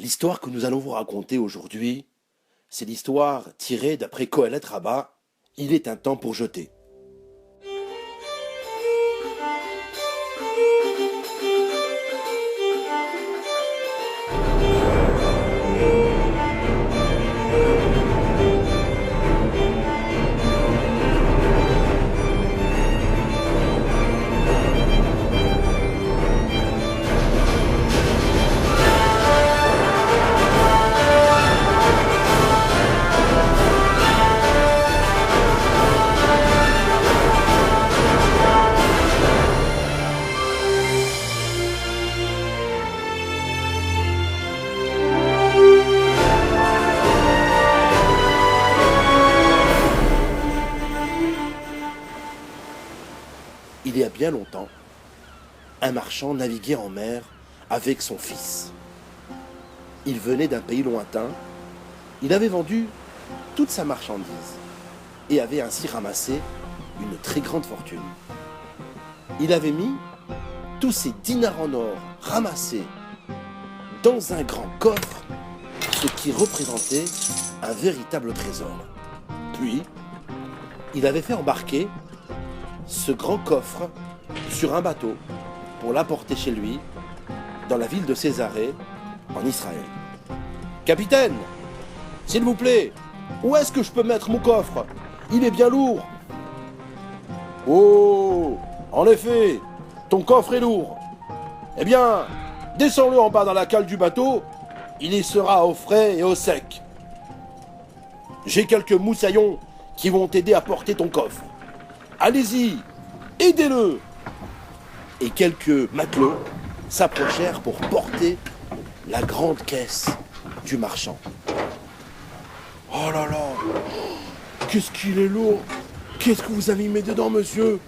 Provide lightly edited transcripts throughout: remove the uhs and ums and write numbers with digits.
L'histoire que nous allons vous raconter aujourd'hui, c'est l'histoire tirée d'après Kohelet Rabbah, Il est un temps pour jeter. Il y a bien longtemps, un marchand naviguait en mer avec son fils. Il venait d'un pays lointain, il avait vendu toute sa marchandise et avait ainsi ramassé une très grande fortune. Il avait mis tous ses dinars en or ramassés dans un grand coffre, ce qui représentait un véritable trésor. Puis, il avait fait embarquer ce grand coffre sur un bateau pour l'apporter chez lui dans la ville de Césarée en Israël. Capitaine, s'il vous plaît, où est-ce que je peux mettre mon coffre? Il est bien lourd. Oh, en effet, ton coffre est lourd. Eh bien, descends-le en bas dans la cale du bateau, il y sera au frais et au sec. J'ai quelques moussaillons qui vont t'aider à porter ton coffre. Allez-y, aidez-le. Et quelques matelots s'approchèrent pour porter la grande caisse du marchand. Oh là là, qu'est-ce qu'il est lourd. Qu'est-ce que vous avez mis dedans, monsieur?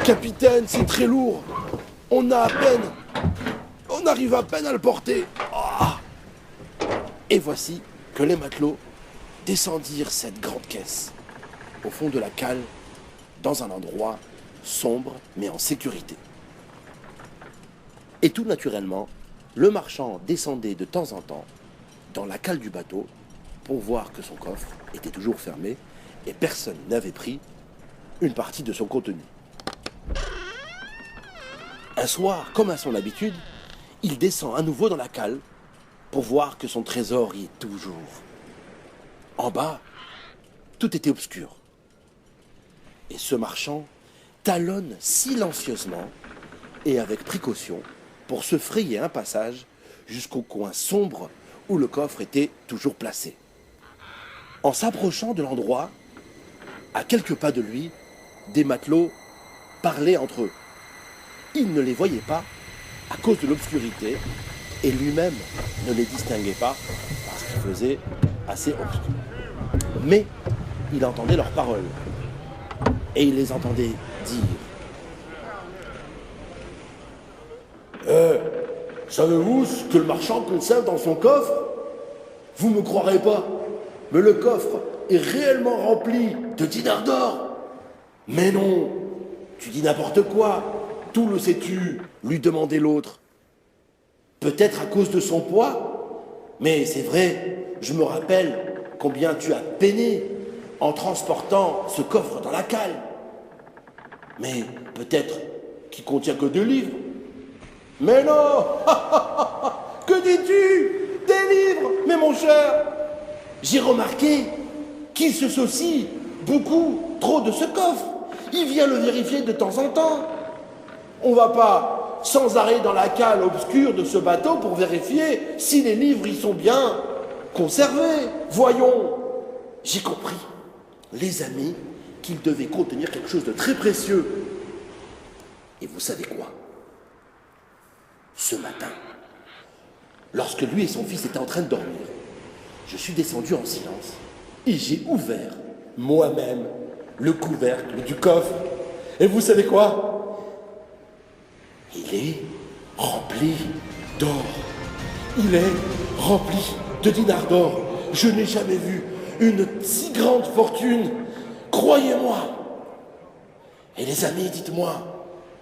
Capitaine, c'est très lourd. On arrive à peine à le porter. Ah. Et voici que les matelots descendirent cette grande caisse au fond de la cale, dans un endroit sombre mais en sécurité. Et tout naturellement, le marchand descendait de temps en temps dans la cale du bateau pour voir que son coffre était toujours fermé et personne n'avait pris une partie de son contenu. Un soir, comme à son habitude, il descend à nouveau dans la cale pour voir que son trésor y est toujours. En bas, tout était obscur. Et ce marchand talonne silencieusement et avec précaution pour se frayer un passage jusqu'au coin sombre où le coffre était toujours placé. En s'approchant de l'endroit, à quelques pas de lui, des matelots parlaient entre eux. Il ne les voyait pas à cause de l'obscurité et lui-même ne les distinguait pas parce qu'il faisait assez obscur. Mais il entendait leurs paroles et il les entendait dire: savez-vous ce que le marchand conserve dans son coffre? Vous me croirez pas, mais le coffre est réellement rempli de dinars d'or. Mais non, tu dis n'importe quoi. Tout le sais-tu? Lui demandait l'autre. Peut-être à cause de son poids, mais c'est vrai, je me rappelle combien tu as peiné en transportant ce coffre dans la cale. Mais peut-être qu'il contient que 2 livres. Mais non. Que dis-tu? Des livres? Mais mon cher, j'ai remarqué qu'il se soucie beaucoup trop de ce coffre. Il vient le vérifier de temps en temps. On va pas sans arrêt dans la cale obscure de ce bateau pour vérifier si les livres y sont bien conservés. Voyons. J'ai compris, les amis, qu'il devait contenir quelque chose de très précieux. Et vous savez quoi? Ce matin, lorsque lui et son fils étaient en train de dormir, je suis descendu en silence et j'ai ouvert moi-même le couvercle du coffre. Et vous savez quoi? Il est rempli d'or. Il est rempli de dinars d'or. Je n'ai jamais vu une si grande fortune. Croyez-moi. Et les amis, dites-moi,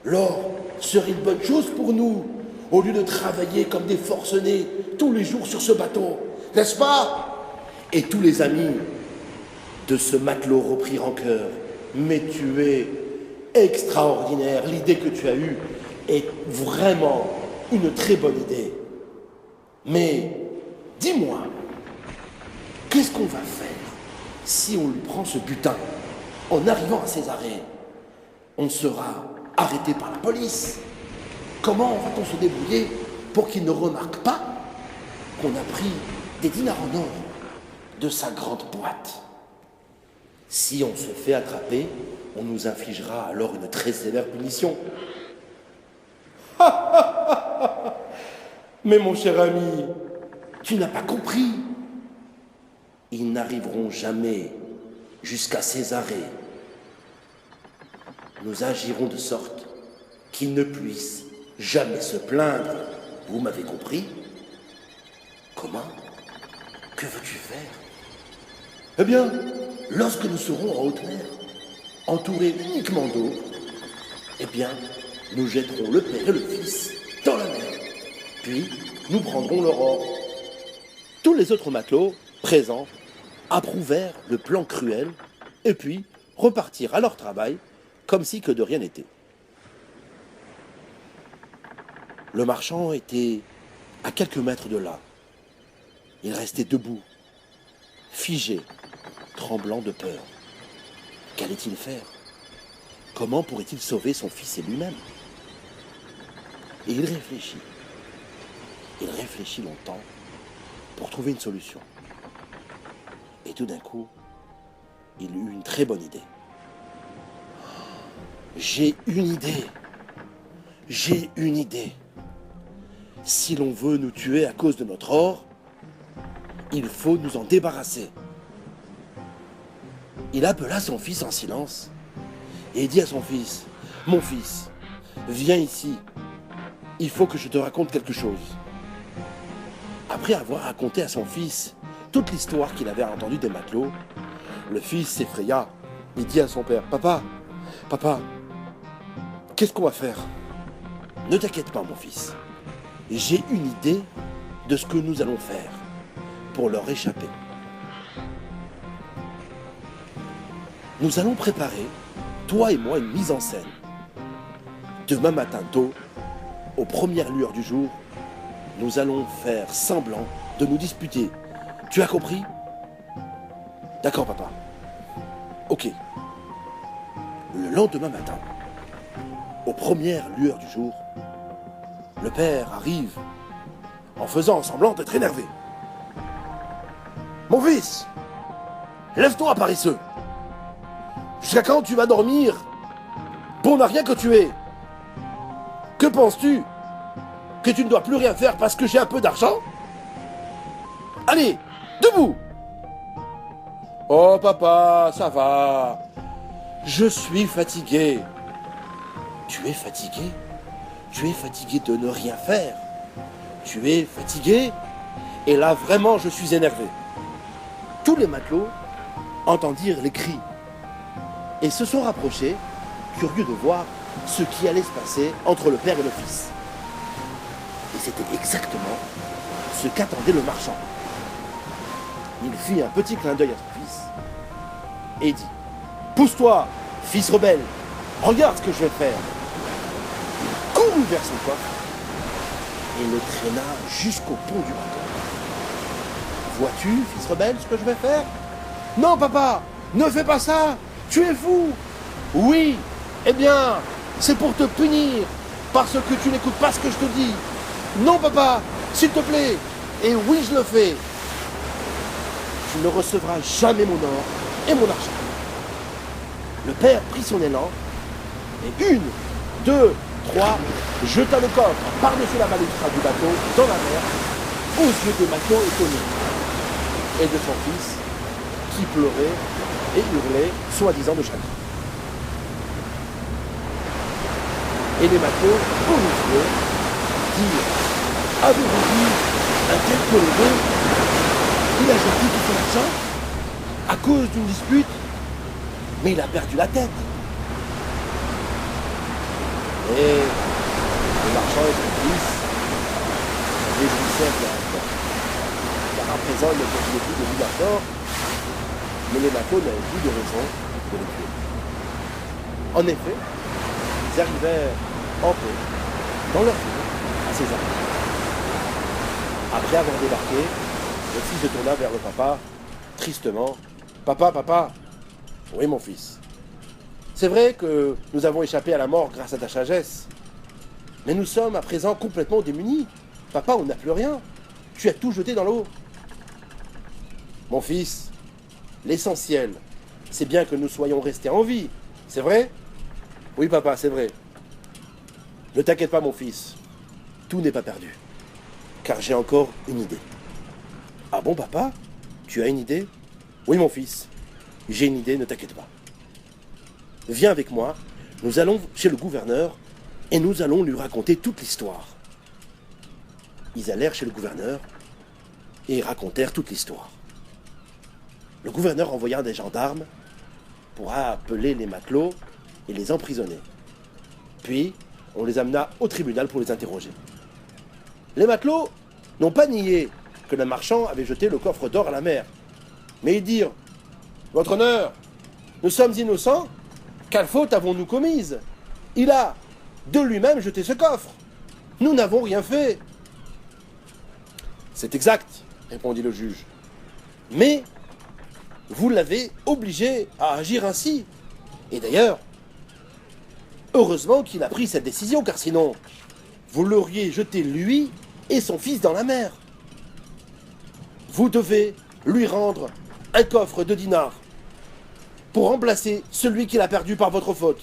l'or serait une bonne chose pour nous au lieu de travailler comme des forcenés tous les jours sur ce bateau, n'est-ce pas? Et tous les amis de ce matelot reprirent en chœur. Mais tu es extraordinaire, l'idée que tu as eue est vraiment une très bonne idée. Mais dis-moi, qu'est-ce qu'on va faire si on lui prend ce butin? En arrivant à Césarée, on sera arrêté par la police. Comment va-t-on se débrouiller pour qu'il ne remarque pas qu'on a pris des dinars en or de sa grande boîte? Si on se fait attraper, on nous infligera alors une très sévère punition. Mais mon cher ami, tu n'as pas compris. Ils n'arriveront jamais jusqu'à Césarée. Nous agirons de sorte qu'ils ne puissent jamais se plaindre. Vous m'avez compris? Comment? Que veux-tu faire? Eh bien, lorsque nous serons en haute mer, entourés uniquement d'eau, eh bien, nous jetterons le Père et le Fils dans la mer. Puis, nous prendrons leur or. Tous les autres matelots présents approuvèrent le plan cruel et puis repartirent à leur travail comme si que de rien n'était. Le marchand était à quelques mètres de là. Il restait debout, figé, tremblant de peur. Qu'allait-il faire? Comment pourrait-il sauver son fils et lui-même? Et il réfléchit. Il réfléchit longtemps pour trouver une solution. Et tout d'un coup, il eut une très bonne idée. J'ai une idée. J'ai une idée. Si l'on veut nous tuer à cause de notre or, il faut nous en débarrasser. Il appela son fils en silence et dit à son fils, « Mon fils, viens ici, il faut que je te raconte quelque chose. » Après avoir raconté à son fils toute l'histoire qu'il avait entendue des matelots, le fils s'effraya. Il dit à son père, « Papa, qu'est-ce qu'on va faire? » « Ne t'inquiète pas, mon fils. J'ai une idée de ce que nous allons faire pour leur échapper. Nous allons préparer, toi et moi, une mise en scène. Demain matin tôt, aux premières lueurs du jour, nous allons faire semblant de nous disputer. Tu as compris? D'accord, papa. Ok. Le lendemain matin, aux premières lueurs du jour, le père arrive en faisant semblant d'être énervé. « Mon fils, lève-toi, paresseux. Jusqu'à quand tu vas dormir? Bon n'a rien que tu es. Que penses-tu? Que tu ne dois plus rien faire parce que j'ai un peu d'argent? Allez, debout! Oh papa, ça va. Je suis fatigué. Tu es fatigué? Tu es fatigué de ne rien faire. Tu es fatigué? Et là, vraiment, je suis énervé. » Tous les matelots entendirent les cris et se sont rapprochés, curieux de voir ce qui allait se passer entre le père et le fils. Et c'était exactement ce qu'attendait le marchand. Il fit un petit clin d'œil à son fils et dit, « Pousse-toi, fils rebelle, regarde ce que je vais faire. » Il courut vers son coffre et le traîna jusqu'au pont du bateau. « Vois-tu, fils rebelle, ce que je vais faire? »« Non, papa, ne fais pas ça, tu es fou. »« Oui, eh bien, c'est pour te punir, parce que tu n'écoutes pas ce que je te dis. »« Non, papa, s'il te plaît. »« Et oui, je le fais. »« Tu ne recevras jamais mon or et mon argent. » Le père prit son élan et 1, 2, 3, jeta le coffre par-dessus la balustrade du bateau dans la mer, aux yeux des matelots étonnés, et de son fils qui pleurait et hurlait, soi-disant de chagrin. Et les matelots, horrifiés, dirent, « Avez-vous vu un tel colombo? Il a jeté tout son argent à cause d'une dispute, mais il a perdu la tête. » Et le marchand et son fils père directement. Car à présent, il ne contenait plus de milliards d'or, mais les matelots n'avaient plus de raison de les tuer. En effet, ils arrivèrent en paix, dans leur ville, à Césarée. Après avoir débarqué, le fils se tourna vers le papa, tristement. « Papa, papa !»« Oui, mon fils. C'est vrai que nous avons échappé à la mort grâce à ta sagesse. Mais nous sommes à présent complètement démunis. Papa, on n'a plus rien. Tu as tout jeté dans l'eau. » « Mon fils, l'essentiel, c'est bien que nous soyons restés en vie. C'est vrai ? » ?»« Oui, papa, c'est vrai. Ne t'inquiète pas, mon fils. Tout n'est pas perdu. Car j'ai encore une idée. » « Ah bon, papa ? Tu as une idée ? » ?»« Oui, mon fils. J'ai une idée, ne t'inquiète pas. Viens avec moi, nous allons chez le gouverneur et nous allons lui raconter toute l'histoire. » Ils allèrent chez le gouverneur et racontèrent toute l'histoire. Le gouverneur envoya des gendarmes pour appeler les matelots et les emprisonner. Puis, on les amena au tribunal pour les interroger. Les matelots n'ont pas nié que le marchand avait jeté le coffre d'or à la mer, mais ils dirent « Votre honneur, nous sommes innocents. Quelle faute avons-nous commise? Il a, de lui-même, jeté ce coffre. Nous n'avons rien fait. » « C'est exact, » répondit le juge. « Mais vous l'avez obligé à agir ainsi. Et d'ailleurs, heureusement qu'il a pris cette décision, car sinon, vous l'auriez jeté lui et son fils dans la mer. Vous devez lui rendre un coffre de dinars pour remplacer celui qu'il a perdu par votre faute. »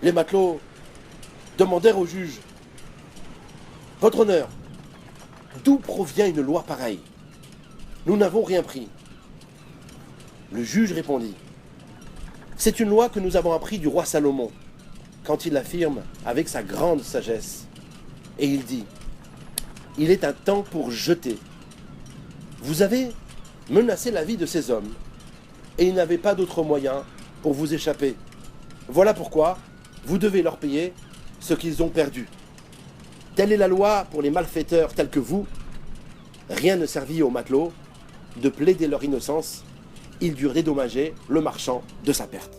Les matelots demandèrent au juge « Votre honneur, d'où provient une loi pareille? Nous n'avons rien pris. » Le juge répondit « C'est une loi que nous avons appris du roi Salomon, quand il l'affirme avec sa grande sagesse. Et il dit « Il est un temps pour jeter. Vous avez menacé la vie de ces hommes, et ils n'avaient pas d'autre moyen pour vous échapper. Voilà pourquoi vous devez leur payer ce qu'ils ont perdu. Telle est la loi pour les malfaiteurs tels que vous. » Rien ne servit aux matelots de plaider leur innocence. Ils durent dédommager le marchand de sa perte.